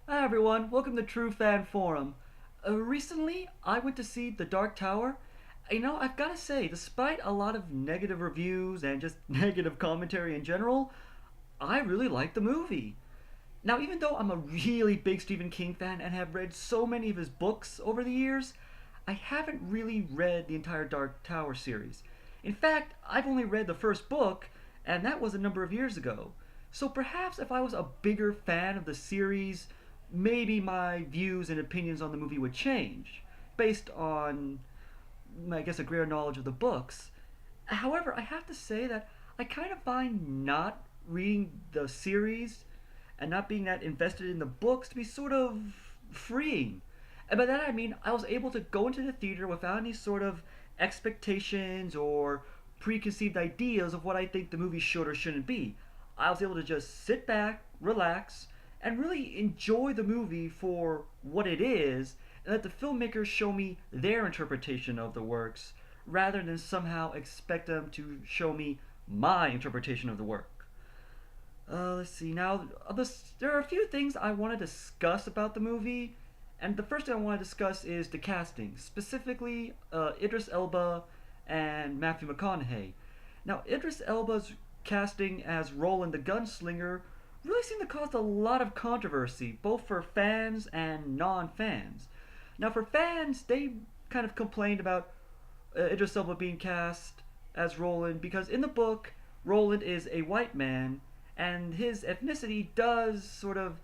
Hi everyone, welcome to True Fan Forum. Recently, I went to see The Dark Tower. I've got to say, despite a lot of negative reviews and just negative commentary in general, I really liked the movie. Now, even though I'm a really big Stephen King fan and have read so many of his books over the years, I haven't really read the entire Dark Tower series. In fact, I've only read the first book, and that was a number of years ago. So perhaps if I was a bigger fan of the series, maybe my views and opinions on the movie would change based on, I guess, a greater knowledge of the books. However, I have to say that I kind of find not reading the series and not being that invested in the books to be sort of freeing. And by that I mean I was able to go into the theater without any sort of expectations or preconceived ideas of what I think the movie should or shouldn't be. I was able to just sit back, relax, and really enjoy the movie for what it is, and let the filmmakers show me their interpretation of the works rather than somehow expect them to show me my interpretation of the work. Let's see. Now, there are a few things I want to discuss about the movie, and the first thing I want to discuss is the casting, specifically Idris Elba and Matthew McConaughey. Now, Idris Elba's casting as Roland the Gunslinger really seemed to cause a lot of controversy, both for fans and non-fans. Now, for fans, they kind of complained about Idris Elba being cast as Roland because in the book, Roland is a white man, and his ethnicity does sort of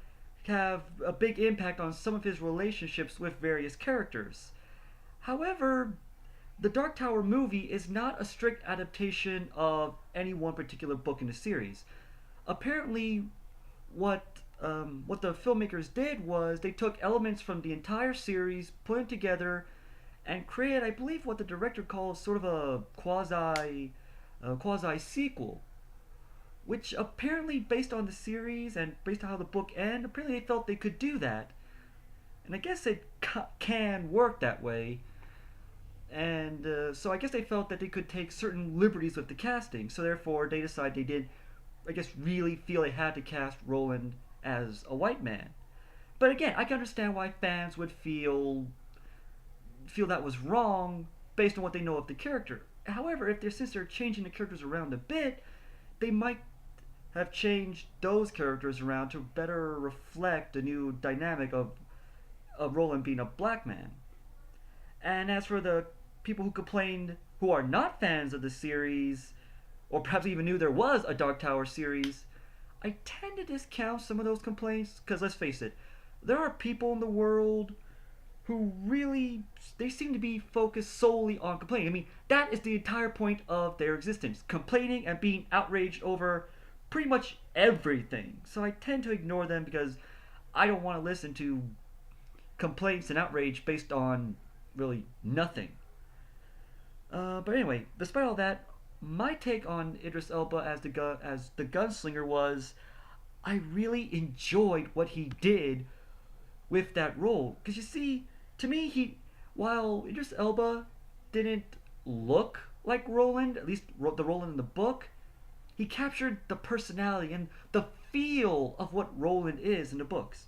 have a big impact on some of his relationships with various characters. However, the Dark Tower movie is not a strict adaptation of any one particular book in the series. Apparently, what the filmmakers did was they took elements from the entire series, put them together, and created, I believe, what the director calls sort of a quasi sequel, which apparently, based on the series and based on how the book ends, apparently they felt they could do that, and I guess it can work that way. And so I guess they felt that they could take certain liberties with the casting. So therefore, they decided they did, I guess, really feel they had to cast Roland as a white man. But again, I can understand why fans would feel that was wrong based on what they know of the character. However, if they're since they're changing the characters around a bit, they might have changed those characters around to better reflect the new dynamic of Roland being a black man. And as for the people who complained who are not fans of the series, or perhaps even knew there was a Dark Tower series, I tend to discount some of those complaints because let's face it, there are people in the world who really they seem to be focused solely on complaining. I mean, that is the entire point of their existence, complaining and being outraged over pretty much everything. So I tend to ignore them because I don't want to listen to complaints and outrage based on really nothing. But anyway, despite all that, my take on Idris Elba as the gunslinger was I really enjoyed what he did with that role. Because you see, to me, while Idris Elba didn't look like Roland, at least the Roland in the book, he captured the personality and the feel of what Roland is in the books.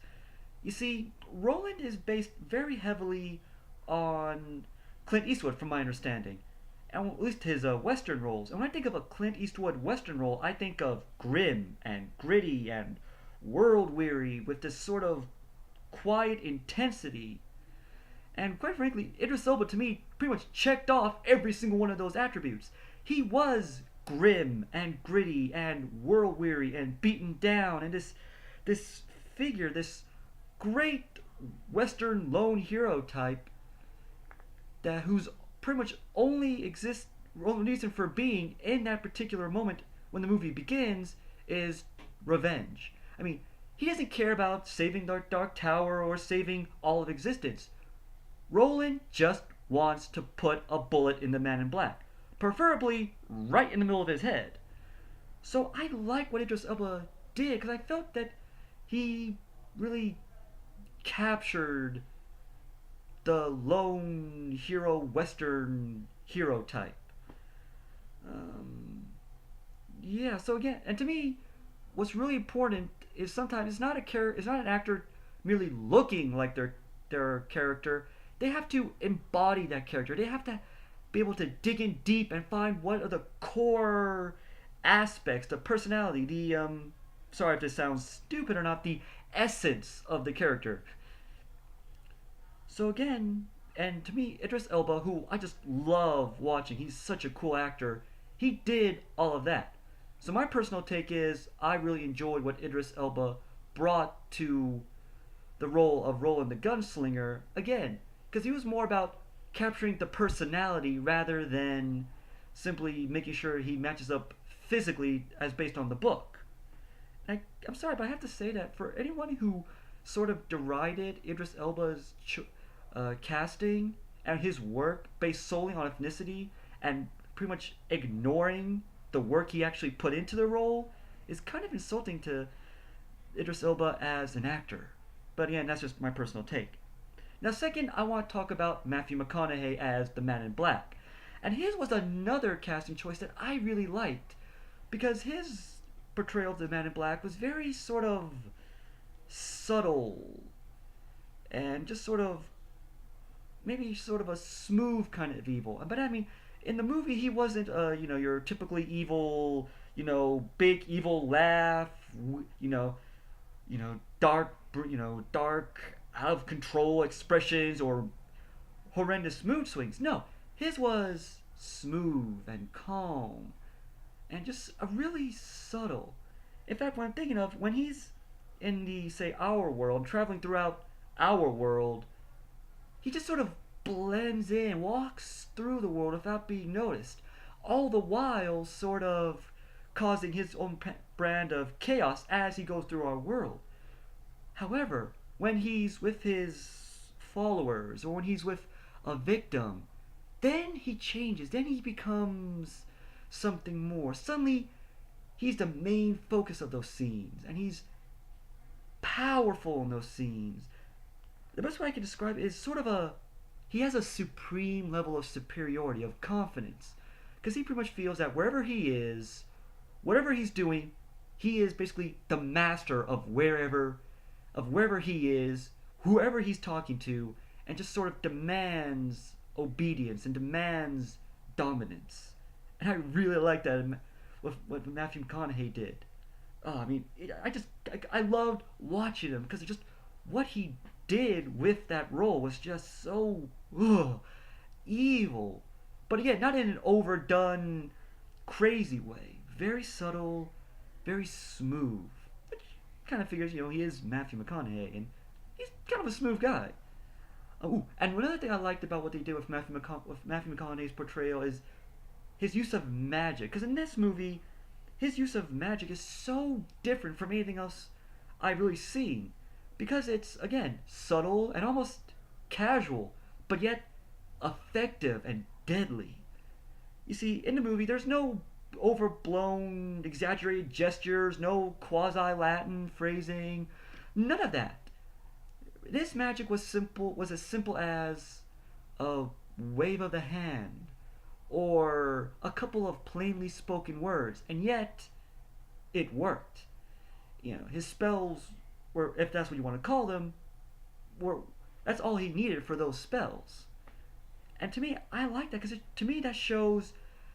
You see, Roland is based very heavily on Clint Eastwood, from my understanding, and at least his Western roles. And when I think of a Clint Eastwood Western role, I think of grim and gritty and world weary with this sort of quiet intensity. And quite frankly, Idris Elba to me pretty much checked off every single one of those attributes. He was grim and gritty and world weary and beaten down, and this figure, this great Western lone hero type that who's pretty much only reason for being in that particular moment when the movie begins is revenge. I mean, he doesn't care about saving the Dark Tower or saving all of existence. Roland just wants to put a bullet in the man in black, preferably right in the middle of his head. So I like what Idris Elba did because I felt that he really captured the lone hero Western hero type. Um, yeah. So again, and to me, what's really important is sometimes it's not an actor merely looking like their character. They have to embody that character. They have to be able to dig in deep and find what are the core aspects, the personality, the sorry if this sounds stupid or not, the essence of the character. So again, and to me, Idris Elba, who I just love watching, he's such a cool actor. He did all of that. So my personal take is I really enjoyed what Idris Elba brought to the role of Roland the Gunslinger again, because he was more about capturing the personality rather than simply making sure he matches up physically as based on the book. I'm sorry, but I have to say that for anyone who sort of derided Idris Elba's casting and his work based solely on ethnicity and pretty much ignoring the work he actually put into the role is kind of insulting to Idris Elba as an actor. But again, that's just my personal take. Now, second, I want to talk about Matthew McConaughey as the Man in Black. And his was another casting choice that I really liked because his portrayal of the Man in Black was very sort of subtle and just sort of maybe sort of a smooth kind of evil. But I mean, in the movie, he wasn't your typically evil, big evil laugh, dark, dark, out of control expressions or horrendous mood swings. No, his was smooth and calm and just a really subtle. In fact, what I'm thinking of, when he's in the, say, our world, traveling throughout our world, he just sort of blends in, walks through the world without being noticed, all the while sort of causing his own brand of chaos as he goes through our world. However, when he's with his followers or when he's with a victim, then he changes. Then he becomes something more. Suddenly, he's the main focus of those scenes, and he's powerful in those scenes. The best way I can describe it is sort of he has a supreme level of superiority, of confidence, because he pretty much feels that wherever he is, whatever he's doing, he is basically the master of wherever he is, whoever he's talking to, and just sort of demands obedience and demands dominance. And I really like that with what Matthew McConaughey did. Oh, I mean, I loved watching him because just what he did with that role was just so evil. But again, not in an overdone, crazy way. Very subtle, very smooth. Which kind of figures, he is Matthew McConaughey, and he's kind of a smooth guy. And another thing I liked about what they did with Matthew McConaughey's portrayal is his use of magic. Because in this movie, his use of magic is so different from anything else I've really seen. Because it's, again, subtle and almost casual, but yet effective and deadly. You see, in the movie, there's no overblown, exaggerated gestures, no quasi-Latin phrasing, none of that. This magic was as simple as a wave of the hand or a couple of plainly spoken words, and yet it worked. His spells were, if that's what you want to call them, that's all he needed for those spells. And to me, I like that because to me that shows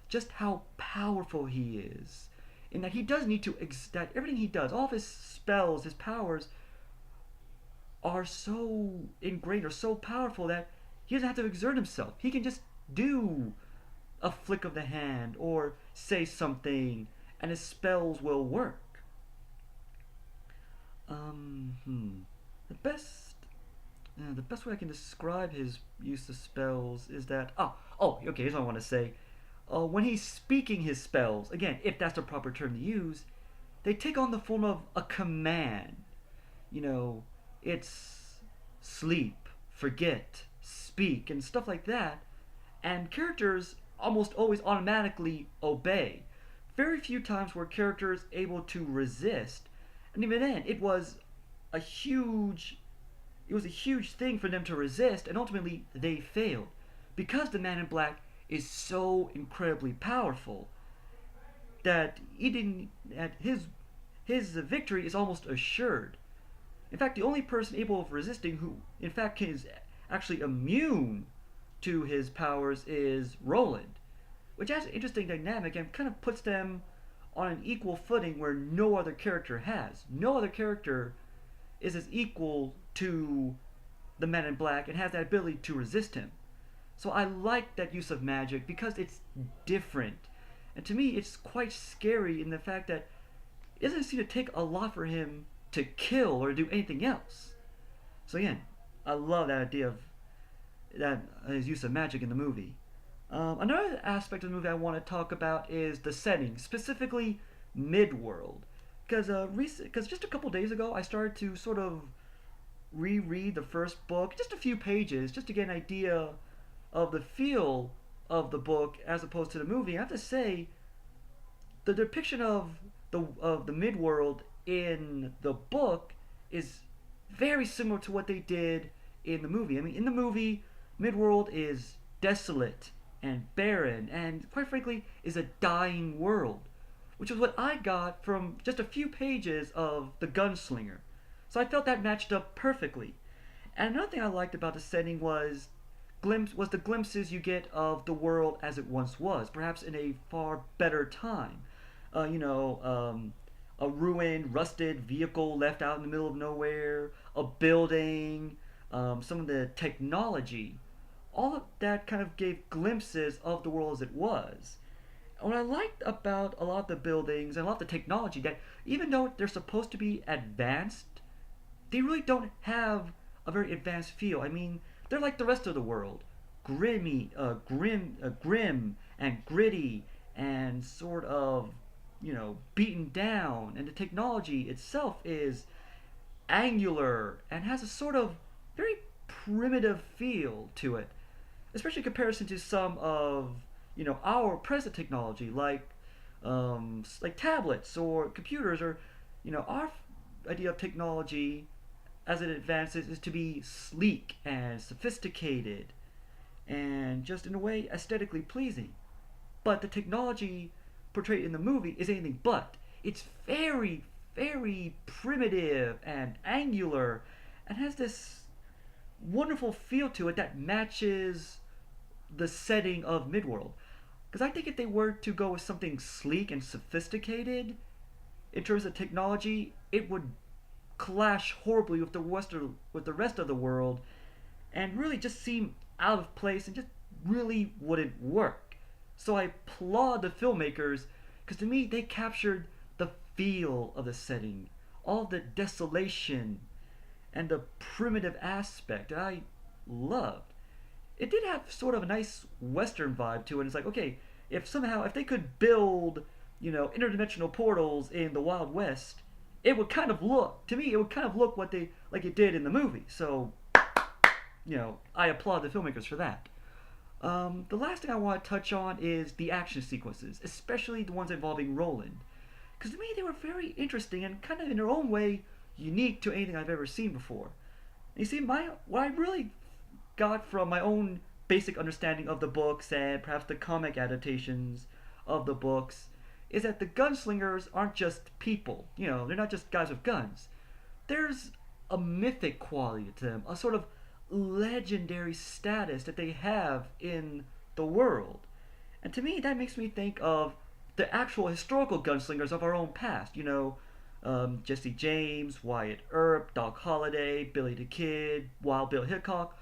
just how powerful he is, in that he does need to that everything he does, all of his spells, his powers, are so ingrained or so powerful that he doesn't have to exert himself. He can just do a flick of the hand or say something, and his spells will work. The best way I can describe his use of spells is that okay, here's what I want to say. When he's speaking his spells, again, if that's the proper term to use, they take on the form of a command. It's sleep, forget, speak, and stuff like that, and characters almost always automatically obey. Very few times were characters able to resist, and even then, it was a huge thing for them to resist, and ultimately they failed because the Man in Black is so incredibly powerful that his victory is almost assured. In fact, the only person able of resisting who, in fact, is actually immune to his powers is Roland, which has an interesting dynamic and kind of puts them on an equal footing where no other character has. No other character is as equal to the Man in Black and has that ability to resist him. So I like that use of magic because it's different. And to me, it's quite scary in the fact that it doesn't seem to take a lot for him to kill or do anything else. So again, I love that idea of that his use of magic in the movie. Another aspect of the movie I want to talk about is the setting, specifically Midworld. Because just a couple days ago, I started to sort of reread the first book, just a few pages, just to get an idea of the feel of the book as opposed to the movie. I have to say, the depiction of the Midworld in the book is very similar to what they did in the movie. I mean, in the movie, Midworld is desolate and barren, and quite frankly, is a dying world, which is what I got from just a few pages of The Gunslinger. So I felt that matched up perfectly. And another thing I liked about the setting was the glimpses you get of the world as it once was, perhaps in a far better time. You know, a ruined, rusted vehicle left out in the middle of nowhere, a building, some of the technology. All of that kind of gave glimpses of the world as it was. And what I liked about a lot of the buildings and a lot of the technology, that even though they're supposed to be advanced, they really don't have a very advanced feel. I mean, they're like the rest of the world, grim and gritty and sort of, beaten down. And the technology itself is angular and has a sort of very primitive feel to it, especially in comparison to some of our present technology, like tablets or computers, or our idea of technology as it advances is to be sleek and sophisticated and just in a way aesthetically pleasing. But the technology portrayed in the movie is anything but. It's very, very primitive and angular and has this wonderful feel to it that matches the setting of Midworld. Because I think if they were to go with something sleek and sophisticated in terms of technology, it would clash horribly with the rest of the world, and really just seem out of place and just really wouldn't work. So I applaud the filmmakers because to me they captured the feel of the setting, all the desolation and the primitive aspect that I loved. It did have sort of a nice Western vibe to it. It's like, okay, if they could build, interdimensional portals in the Wild West, it would kind of look, to me, it would kind of look like it did in the movie. So, I applaud the filmmakers for that. The last thing I want to touch on is the action sequences, especially the ones involving Roland. Because to me, they were very interesting and kind of in their own way unique to anything I've ever seen before. You see, what I really got from my own basic understanding of the books and perhaps the comic adaptations of the books is that the gunslingers aren't just people. They're not just guys with guns. There's a mythic quality to them, a sort of legendary status that they have in the world. And to me, that makes me think of the actual historical gunslingers of our own past. Jesse James, Wyatt Earp, Doc Holliday, Billy the Kid, Wild Bill Hickok.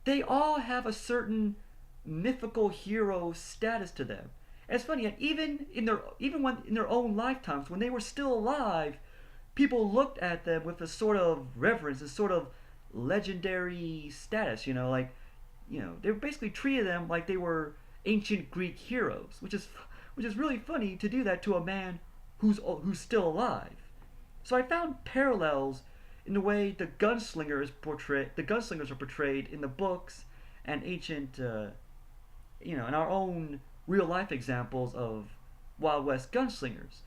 They all have a certain mythical hero status to them. And it's funny, and even when in their own lifetimes, when they were still alive, people looked at them with a sort of reverence, a sort of legendary status. They basically treated them like they were ancient Greek heroes, which is really funny to do that to a man who's still alive. So I found parallels in the way the gunslingers are portrayed in the books and ancient, in our own real life examples of Wild West gunslingers.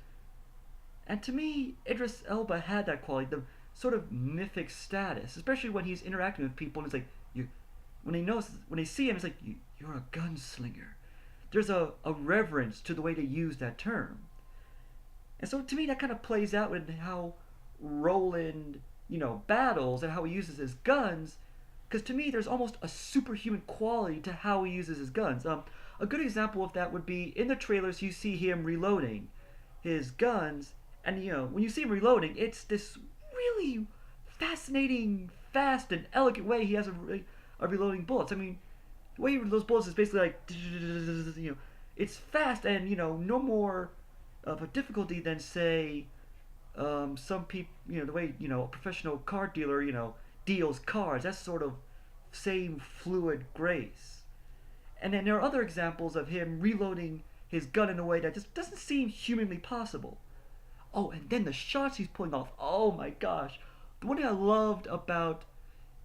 And to me, Idris Elba had that quality, the sort of mythic status, especially when he's interacting with people, and it's like when they see him, it's like you're a gunslinger. There's a reverence to the way they use that term. And so to me, that kind of plays out in how Roland battles and how he uses his guns, because to me there's almost a superhuman quality to how he uses his guns. A good example of that would be in the trailers you see him reloading his guns, and when you see him reloading, it's this really fascinating, fast, and elegant way he has of reloading bullets. I mean, the way he reloads bullets is basically like it's fast and no more of a difficulty than say some people, the way a professional card dealer deals cards. That's sort of same fluid grace. And then there are other examples of him reloading his gun in a way that just doesn't seem humanly possible. Oh, and then the shots he's pulling off. Oh my gosh. The one thing I loved about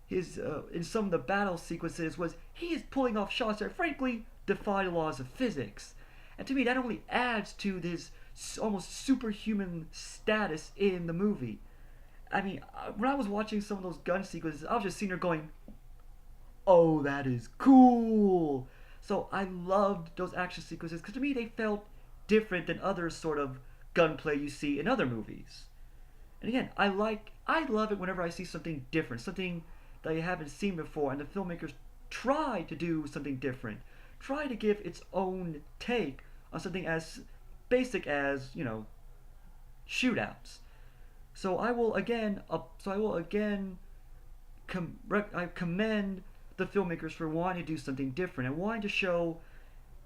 his in some of the battle sequences was he is pulling off shots that frankly defy the laws of physics. And to me, that only adds to this almost superhuman status in the movie. I mean, when I was watching some of those gun sequences, I was just sitting there going, "Oh, that is cool." So I loved those action sequences because to me they felt different than other sort of gunplay you see in other movies. And again, I love it whenever I see something different, something that I haven't seen before, and the filmmakers try to do something different, try to give its own take on something as basic as shootouts. So I will again, I commend the filmmakers for wanting to do something different and wanting to show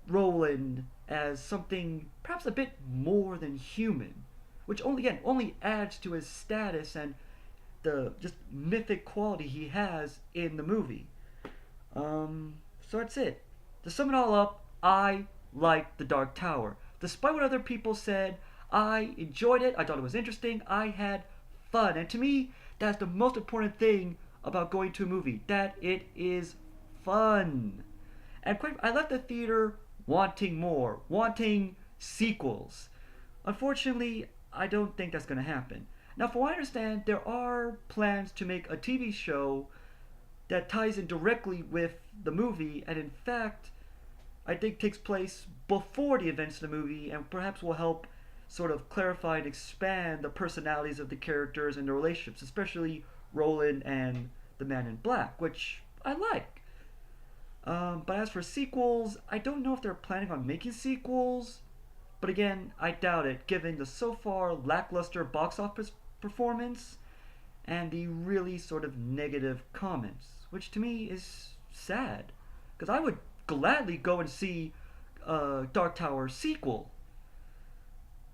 Roland as something perhaps a bit more than human, which only adds to his status and the just mythic quality he has in the movie. So that's it. To sum it all up, I liked The Dark Tower. Despite what other people said, I enjoyed it. I thought it was interesting. I had fun. And to me, that's the most important thing about going to a movie, that it is fun. And I left the theater wanting more, wanting sequels. Unfortunately, I don't think that's going to happen. Now, from what I understand, there are plans to make a TV show that ties in directly with the movie, and in fact, I think takes place before the events of the movie, and perhaps will help sort of clarify and expand the personalities of the characters and their relationships, especially Roland and the Man in Black, which I like. But as for sequels, I don't know if they're planning on making sequels. But again, I doubt it, given the so far lackluster box office performance and the really sort of negative comments, which to me is sad. Because I would gladly go and see a Dark Tower sequel.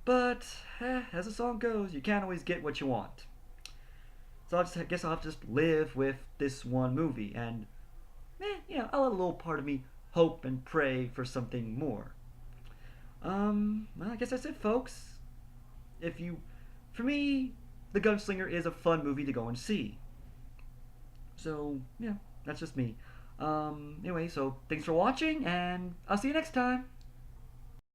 But, as the song goes, you can't always get what you want. So I guess I'll have to just live with this one movie, and I'll let a little part of me hope and pray for something more. Well, I guess that's it, folks. For me, The Gunslinger is a fun movie to go and see. So, that's just me. Anyway, so thanks for watching, and I'll see you next time.